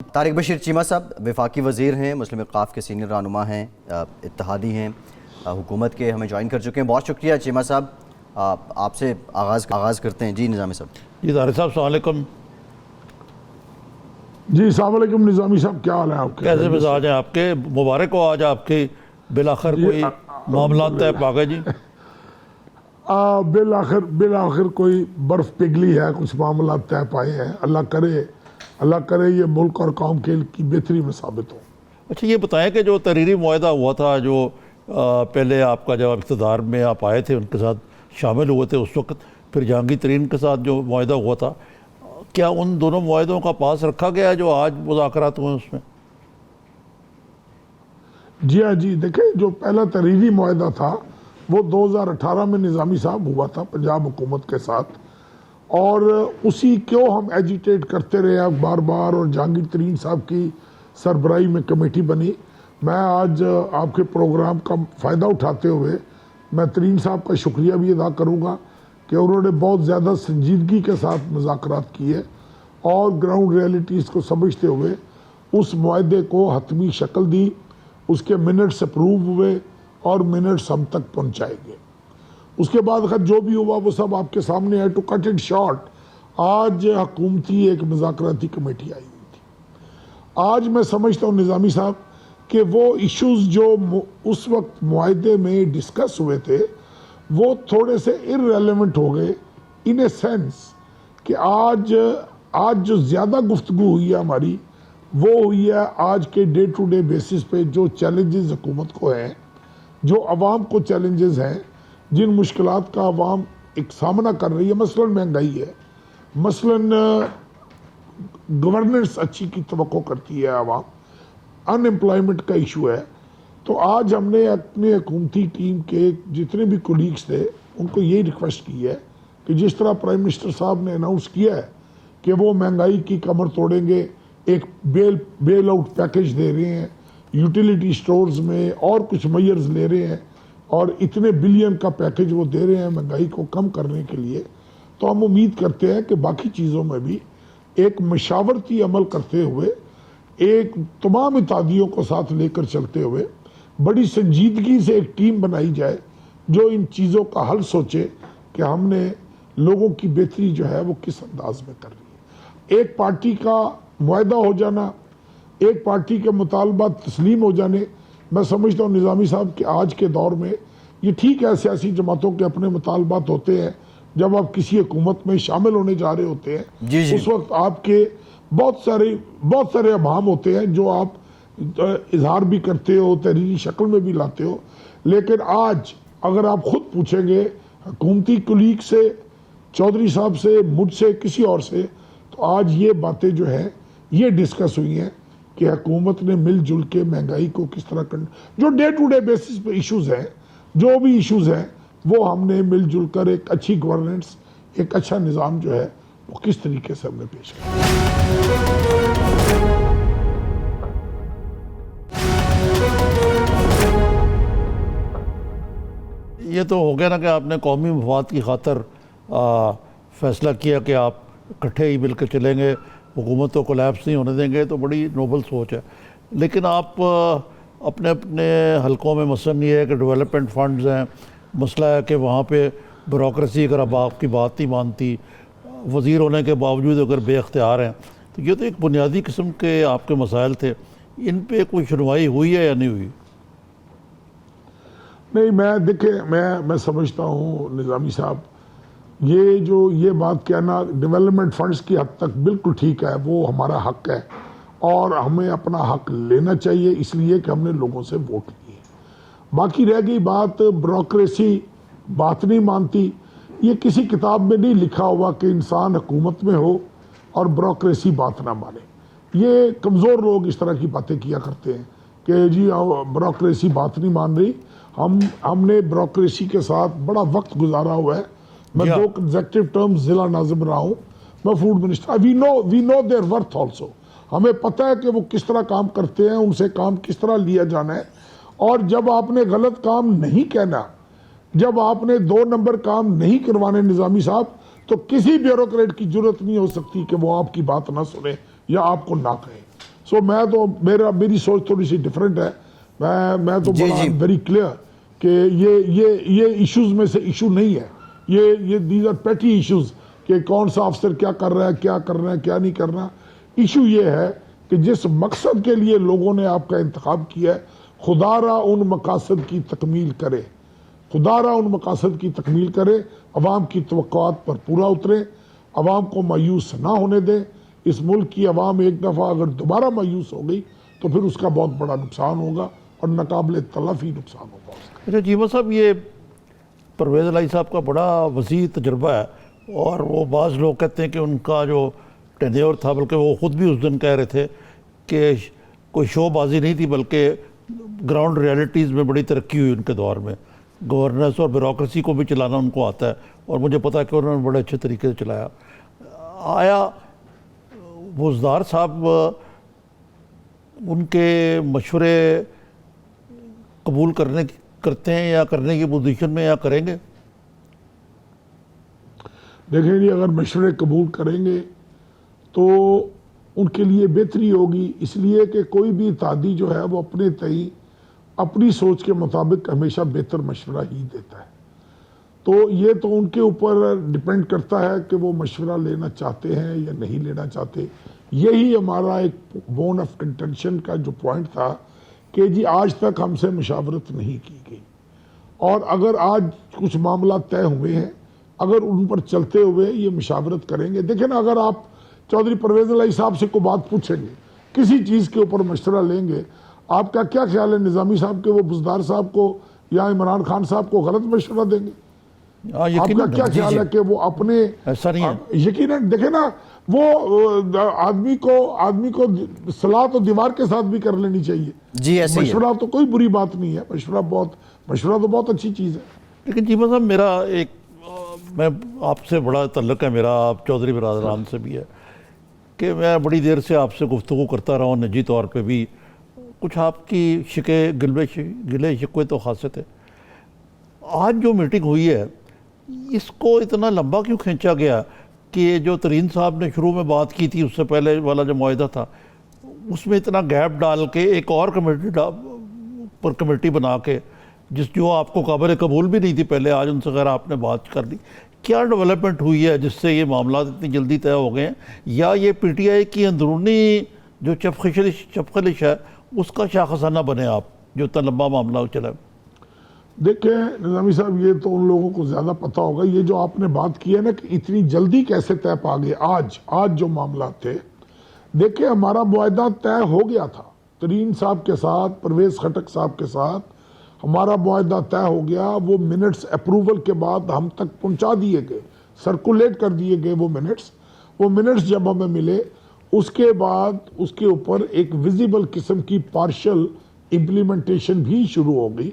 طارق بشیر چیمہ صاحب وفاقی وزیر ہیں، مسلم وقاف کے سینئر رہنما ہیں، اتحادی ہیں، حکومت کے ہمیں جوائن کر چکے ہیں۔ بہت شکریہ چیمہ صاحب، آپ سے آغاز کرتے ہیں۔ جی نظامی صاحب۔ جی طارق صاحب السلام علیکم۔ جی السلام علیکم نظامی صاحب، کیا حال ہے آپ کے؟ کیسے مزاج ہیں آپ کے؟ مبارک ہو آج آپ کے بالآخر کوئی معاملات طے پا گئے جی؟ بالآخر کوئی برف پگھلی ہے، کچھ معاملات طے پائے ہیں۔ اللہ کرے یہ ملک اور قوم کی بہتری میں ثابت ہو۔ اچھا یہ بتائیں کہ جو تحریری معاہدہ ہوا تھا، جو پہلے آپ کا جب اقتدار میں آپ آئے تھے ان کے ساتھ شامل ہوئے تھے اس وقت، پھر جہانگیر ترین کے ساتھ جو معاہدہ ہوا تھا، کیا ان دونوں معاہدوں کا پاس رکھا گیا ہے جو آج مذاکرات ہوئے اس میں؟ جی ہاں جی، دیکھیں جو پہلا تحریری معاہدہ تھا وہ 2018 میں نظامی صاحب ہوا تھا پنجاب حکومت کے ساتھ، اور اسی کو ہم ایجیٹیٹ کرتے رہے ہیں بار بار، اور جہانگیر ترین صاحب کی سربراہی میں کمیٹی بنی۔ میں آج آپ کے پروگرام کا فائدہ اٹھاتے ہوئے میں ترین صاحب کا شکریہ بھی ادا کروں گا کہ انہوں نے بہت زیادہ سنجیدگی کے ساتھ مذاکرات کیے اور گراؤنڈ ریئلٹیز کو سمجھتے ہوئے اس معاہدے کو حتمی شکل دی، اس کے منٹس اپروو ہوئے اور منٹس ہم تک پہنچائے گئے۔ اس کے بعد خیر جو بھی ہوا وہ سب آپ کے سامنے ہے۔ ٹو کٹ اٹ شارٹ، آج حکومتی ایک مذاکراتی کمیٹی آئی ہوئی تھی۔ آج میں سمجھتا ہوں نظامی صاحب کہ وہ ایشوز جو اس وقت معاہدے میں ڈسکس ہوئے تھے وہ تھوڑے سے irrelevant ہو گئے، ان اے سینس کہ آج جو زیادہ گفتگو ہوئی ہے ہماری وہ ہوئی ہے آج کے ڈے ٹو ڈے بیسس پہ جو چیلنجز حکومت کو ہیں، جو عوام کو چیلنجز ہیں، جن مشکلات کا عوام ایک سامنا کر رہی ہے، مثلا مہنگائی ہے، مثلا گورننس اچھی کی توقع کرتی ہے عوام، ان امپلائمنٹ کا ایشو ہے۔ تو آج ہم نے اپنے حکومتی ٹیم کے جتنے بھی کولیگز تھے ان کو یہی ریکویسٹ کی ہے کہ جس طرح پرائم منسٹر صاحب نے اناؤنس کیا ہے کہ وہ مہنگائی کی کمر توڑیں گے، ایک بیل آؤٹ پیکیج دے رہے ہیں یوٹیلیٹی سٹورز میں، اور کچھ میئرز لے رہے ہیں، اور اتنے بلین کا پیکیج وہ دے رہے ہیں مہنگائی کو کم کرنے کے لیے، تو ہم امید کرتے ہیں کہ باقی چیزوں میں بھی ایک مشاورتی عمل کرتے ہوئے، ایک تمام اتحادیوں کو ساتھ لے کر چلتے ہوئے بڑی سنجیدگی سے ایک ٹیم بنائی جائے جو ان چیزوں کا حل سوچے کہ ہم نے لوگوں کی بہتری جو ہے وہ کس انداز میں کر رہی ہے۔ ایک پارٹی کا معاہدہ ہو جانا، ایک پارٹی کے مطالبات تسلیم ہو جانے، میں سمجھتا ہوں نظامی صاحب کہ آج کے دور میں یہ ٹھیک ہے، سیاسی جماعتوں کے اپنے مطالبات ہوتے ہیں، جب آپ کسی حکومت میں شامل ہونے جا رہے ہوتے ہیں اس وقت آپ کے بہت سارے ابہام ہوتے ہیں جو آپ اظہار بھی کرتے ہو، تحریری شکل میں بھی لاتے ہو، لیکن آج اگر آپ خود پوچھیں گے حکومتی کولیگ سے، چودھری صاحب سے، مجھ سے، کسی اور سے، تو آج یہ باتیں جو ہیں یہ ڈسکس ہوئی ہیں کہ حکومت نے مل جل کے مہنگائی کو کس طرح کرنا، جو ڈے ٹو ڈے بیسس پہ ایشوز ہیں، جو بھی ایشوز ہیں وہ ہم نے مل جل کر ایک اچھی گورننس، ایک اچھا نظام جو ہے وہ کس طریقے سے ہم نے پیش کیا۔ یہ تو ہو گیا نا کہ آپ نے قومی مفاد کی خاطر فیصلہ کیا کہ آپ اکٹھے ہی مل کے چلیں گے، حکومت کو کولیپس نہیں ہونے دیں گے، تو بڑی نوبل سوچ ہے۔ لیکن آپ اپنے حلقوں میں مثلا یہ ہے کہ ڈیولپمنٹ فنڈز ہیں، مسئلہ ہے کہ وہاں پہ بیوروکریسی اگر اب آپ کی بات نہیں مانتی، وزیر ہونے کے باوجود اگر بے اختیار ہیں، تو یہ تو ایک بنیادی قسم کے آپ کے مسائل تھے، ان پہ کوئی سنوائی ہوئی ہے یا نہیں ہوئی؟ نہیں، دیکھیں میں سمجھتا ہوں نظامی صاحب یہ بات کہنا ڈیولپمنٹ فنڈز کی حد تک بالکل ٹھیک ہے، وہ ہمارا حق ہے اور ہمیں اپنا حق لینا چاہیے، اس لیے کہ ہم نے لوگوں سے ووٹ لیے۔ باقی رہ گئی بات بیوروکریسی بات نہیں مانتی، یہ کسی کتاب میں نہیں لکھا ہوا کہ انسان حکومت میں ہو اور بیوروکریسی بات نہ مانے۔ یہ کمزور لوگ اس طرح کی باتیں کیا کرتے ہیں کہ جی بیوروکریسی بات نہیں مان رہی۔ ہم نے بیوروکریسی کے ساتھ بڑا وقت گزارا ہوا ہے۔ میں 2 کنزیکٹیو ٹرمز ضلع ناظم رہا ہوں، میں food minister. We know their worth also, ہمیں پتہ ہے کہ وہ کس طرح کام کرتے ہیں، ان سے کام کس طرح لیا جانا ہے، اور جب آپ نے غلط کام نہیں کہنا، جب آپ نے 2 نمبر کام نہیں کروانے نظامی صاحب، تو کسی بیوروکریٹ کی جرت نہیں ہو سکتی کہ وہ آپ کی بات نہ سنے یا آپ کو نہ کہے۔ سو میں تو میری سوچ تھوڑی سی ڈفرینٹ ہے. میں تو بڑا ویری کلیئر کہ یہ ایشوز میں سے ایشو نہیں ہے. یہ دیز آر پیٹی ایشوز کہ کون سا افسر کیا کر رہا ہے, کیا کرنا ہے, کیا نہیں کرنا. ایشو یہ ہے کہ جس مقصد کے لیے لوگوں نے آپ کا انتخاب کیا ہے, خدا را ان مقاصد کی تکمیل کرے, خدا را ان مقاصد کی تکمیل کرے, عوام کی توقعات پر پورا اترے, عوام کو مایوس نہ ہونے دیں. اس ملک کی عوام ایک دفعہ اگر دوبارہ مایوس ہو گئی تو پھر اس کا بہت بڑا نقصان ہوگا اور ناقابل تلافی نقصان ہوگا. اچھا چیمہ صاحب, یہ پرویز الہی صاحب کا بڑا وسیع تجربہ ہے, اور وہ بعض لوگ کہتے ہیں کہ ان کا جو ٹینیور تھا, بلکہ وہ خود بھی اس دن کہہ رہے تھے کہ کوئی شو بازی نہیں تھی بلکہ گراؤنڈ ریالٹیز میں بڑی ترقی ہوئی ان کے دور میں. گورننس اور بیوروکریسی کو بھی چلانا ان کو آتا ہے, اور مجھے پتا ہے کہ انہوں نے بڑے اچھے طریقے سے چلایا. آیا بزدار صاحب ان کے مشورے قبول کرتے ہیں یا کرنے کی پوزیشن میں, یا کریں گے؟ دیکھیں جی, اگر مشورے قبول کریں گے تو ان کے لیے بہتری ہوگی, اس لیے کہ کوئی بھی اتحادی جو ہے وہ اپنے تئیں اپنی سوچ کے مطابق ہمیشہ بہتر مشورہ ہی دیتا ہے. تو یہ تو ان کے اوپر ڈپینڈ کرتا ہے کہ وہ مشورہ لینا چاہتے ہیں یا نہیں لینا چاہتے. یہی ہمارا ایک بون آف کنٹینشن کا جو پوائنٹ تھا کہ جی آج تک ہم سے مشاورت نہیں کی گئی, اور اگر آج کچھ معاملات طے ہوئے ہیں, اگر ان پر چلتے ہوئے یہ مشاورت کریں گے. دیکھیں نا, اگر آپ چودھری پرویز الہی صاحب سے کوئی بات پوچھیں گے, کسی چیز کے اوپر مشورہ لیں گے, آپ کا کیا خیال ہے نظامی صاحب کے وہ بزدار صاحب کو یا عمران خان صاحب کو غلط مشورہ دیں گے؟ آپ کا کیا خیال ہے کہ وہ اپنے ایسا نہیں ہے. یقیناً دیکھیں نا, وہ آدمی کو صلاح تو دیوار کے ساتھ بھی کر لینی چاہیے. جی ایسے ہی ہے. مشورہ تو کوئی بری بات نہیں ہے, مشورہ تو بہت اچھی چیز ہے. لیکن چیمہ صاحب, میرا ایک میں آپ سے بڑا تعلق ہے میرا, آپ چودھری برادران سے بھی ہے, کہ میں بڑی دیر سے آپ سے گفتگو کرتا رہا ہوں نجی طور پہ بھی. کچھ آپ کی گلے شکوے تو خاصے تھے. آج جو میٹنگ ہوئی ہے اس کو اتنا لمبا کیوں کھینچا گیا کہ جو ترین صاحب نے شروع میں بات کی تھی, اس سے پہلے والا جو معاہدہ تھا, اس میں اتنا گیپ ڈال کے ایک اور کمیٹی بنا کے, جو آپ کو قابل قبول بھی نہیں تھی پہلے, آج ان سے غیر آپ نے بات کر دی. کیا ڈیولپمنٹ ہوئی ہے جس سے یہ معاملات اتنی جلدی طے ہو گئے ہیں, یا یہ پی ٹی آئی کی اندرونی جو چپخلش ہے اس کا شاخسانہ بنے آپ, جو اتنا لمبا معاملہ چلا؟ دیکھیں نظامی صاحب, یہ تو ان لوگوں کو زیادہ پتہ ہوگا. یہ جو آپ نے بات کی ہے نا کہ اتنی جلدی کیسے طے پا گئے آج جو معاملات تھے, دیکھیں ہمارا معاہدہ طے ہو گیا تھا ترین صاحب کے ساتھ, پرویز خٹک صاحب کے ساتھ ہمارا معاہدہ طے ہو گیا. وہ منٹس اپروول کے بعد ہم تک پہنچا دیے گئے, سرکولیٹ کر دیے گئے وہ منٹس جب ہمیں ملے, اس کے بعد اس کے اوپر ایک ویزیبل قسم کی پارشل امپلیمنٹیشن بھی شروع ہو گئی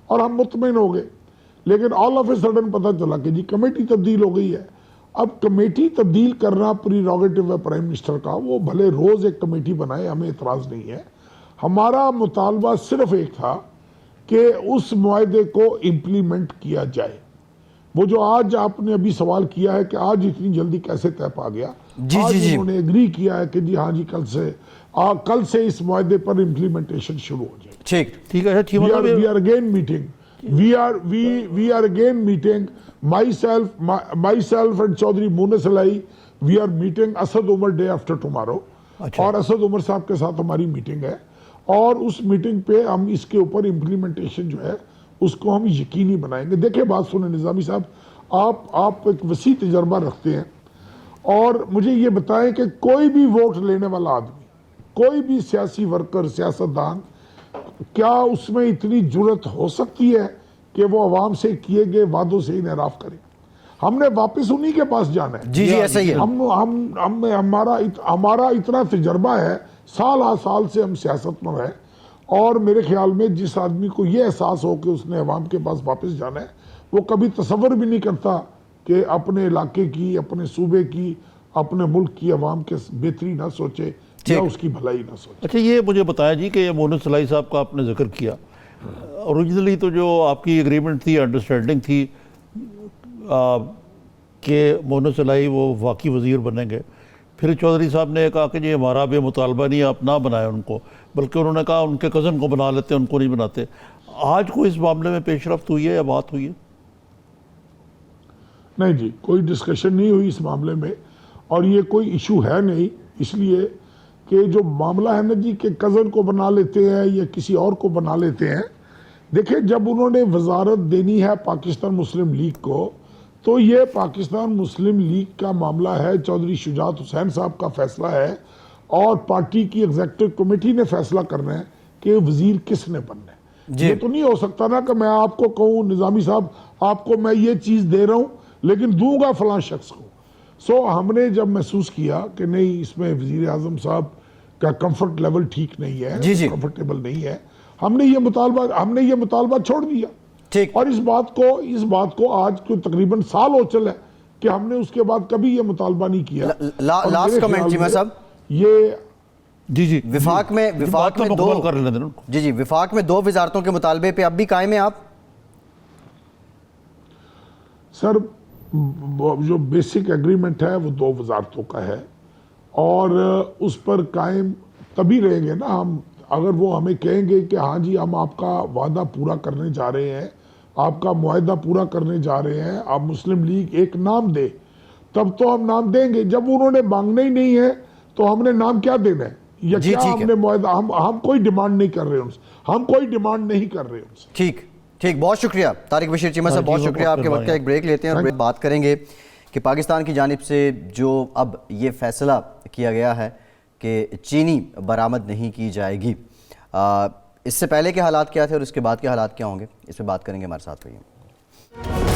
اور ہم مطمئن ہو گئے. لیکن آل آف اے سڈن پتہ چلا کہ جی کمیٹی تبدیل ہو گئی ہے. اب کمیٹی تبدیل کرنا پریروگیٹو ہے پرائم منسٹر کا, وہ بھلے روز ایک کمیٹی بنائے, ہمیں اعتراض نہیں ہے. ہمارا مطالبہ صرف ایک تھا کہ اس معاہدے کو امپلیمنٹ کیا جائے. وہ جو آج آپ نے ابھی سوال کیا ہے کہ آج اتنی جلدی کیسے طے پا گیا, آج انہوں نے ایگری کیا ہے کہ جی ہاں جی کل سے اس معاہدے پر امپلیمنٹیشن شروع ہو جائے. ٹھیک ہے. We are again meeting. We are again meeting. Myself and Chaudhry Munis Alai, we are meeting Asad Umar day after tomorrow. اور اسد عمر صاحب کے ساتھ ہماری میٹنگ ہے, اور اس میٹنگ پہ ہم اس کے اوپر امپلیمنٹیشن جو ہے اس کو ہم یقینی بنائیں گے. دیکھیں بات سنیں نظامی صاحب, آپ ایک وسیع تجربہ رکھتے ہیں, اور مجھے یہ بتائیں کہ کوئی بھی ووٹ لینے والا آدمی, کوئی بھی سیاسی ورکر, سیاستدان, کیا اس میں اتنی جرت ہو سکتی ہے کہ وہ عوام سے کیے گئے وعدوں سے انحراف کرے؟ ہم نے واپس انہی کے پاس جانا ہے. جی ایسا ہی ہے. ہمارا اتنا تجربہ ہے, سال سے ہم سیاست میں ہیں, اور میرے خیال میں جس آدمی کو یہ احساس ہو کہ اس نے عوام کے پاس واپس جانا ہے, وہ کبھی تصور بھی نہیں کرتا کہ اپنے علاقے کی, اپنے صوبے کی, اپنے ملک کی عوام کے بہتری نہ سوچے یا اس کی بھلائی نہ سوچے. اچھا یہ مجھے بتایا جی کہ مونس الہی صاحب کا آپ نے ذکر کیا, اوریجنلی تو جو آپ کی ایگریمنٹ تھی, انڈرسٹینڈنگ تھی کہ مونس الہی وہ وفاقی وزیر بنیں گے, پھر چودھری صاحب نے کہا کہ یہ ہمارا بھی مطالبہ نہیں ہے، آپ نہ بنائیں ان کو، بلکہ انہوں نے کہا ان کے کزن کو بنا لیتے ہیں، ان کو نہیں بناتے۔ آج کو اس معاملے میں پیش رفت ہوئی ہے یا بات ہوئی ہے؟ نہیں جی، کوئی ڈسکشن نہیں ہوئی اس معاملے میں، اور یہ کوئی ایشو ہے نہیں، اس لیے کہ جو معاملہ ہے نا جی کہ کزن کو بنا لیتے ہیں یا کسی اور کو بنا لیتے ہیں، دیکھیں جب انہوں نے وزارت دینی ہے پاکستان مسلم لیگ کو، تو یہ پاکستان مسلم لیگ کا معاملہ ہے، چودھری شجاعت حسین صاحب کا فیصلہ ہے، اور پارٹی کی ایگزیکٹو کمیٹی نے فیصلہ کرنا ہے کہ وزیر کس نے بننا ہے۔ یہ تو نہیں ہو سکتا نا کہ میں آپ کو کہوں نظامی صاحب آپ کو میں یہ چیز دے رہا ہوں لیکن دوں گا فلاں شخص کو۔ سو ہم نے جب محسوس کیا کہ نہیں اس میں وزیر اعظم صاحب کا کمفرٹ لیول ٹھیک نہیں ہے، کمفرٹیبل نہیں ہے، ہم نے یہ مطالبہ چھوڑ دیا۔ اور اس بات کو آج کو تقریباً سال ہو چلا ہے کہ ہم نے اس کے بعد کبھی یہ مطالبہ نہیں کیا۔ لاسٹ کمنٹ چیمہ صاحب، یہ جی وفاق میں وفاق میں 2 وزارتوں کے مطالبے پہ اب بھی قائم ہیں آپ؟ سر جو بیسک ایگریمنٹ ہے وہ 2 وزارتوں کا ہے، اور اس پر قائم تبھی رہیں گے نا ہم اگر وہ ہمیں کہیں گے کہ ہاں جی ہم آپ کا وعدہ پورا کرنے جا رہے ہیں، آپ کا معاہدہ پورا کرنے جا رہے ہیں، آپ مسلم لیگ ایک نام دے، تب تو ہم نام دیں گے۔ جب انہوں نے مانگنا ہی نہیں ہے تو ہم نے نام کیا دینا ہے، یا کیا ہم نے معاہدہ، ہم کوئی ڈیمانڈ نہیں کر رہے ان سے، ہم کوئی ڈیمانڈ نہیں کر رہے ان سے۔ ٹھیک، بہت شکریہ طارق بشیر چیمہ صاحب، بہت شکریہ۔ آپ کے وقت کا ایک بریک لیتے ہیں اور بات کریں گے کہ پاکستان کی جانب سے جو اب یہ فیصلہ کیا گیا ہے کہ چینی برآمد نہیں کی جائے گی، اس سے پہلے کے حالات کیا تھے اور اس کے بعد کے حالات کیا ہوں گے، اس پہ بات کریں گے، ہمارے ساتھ رہیے۔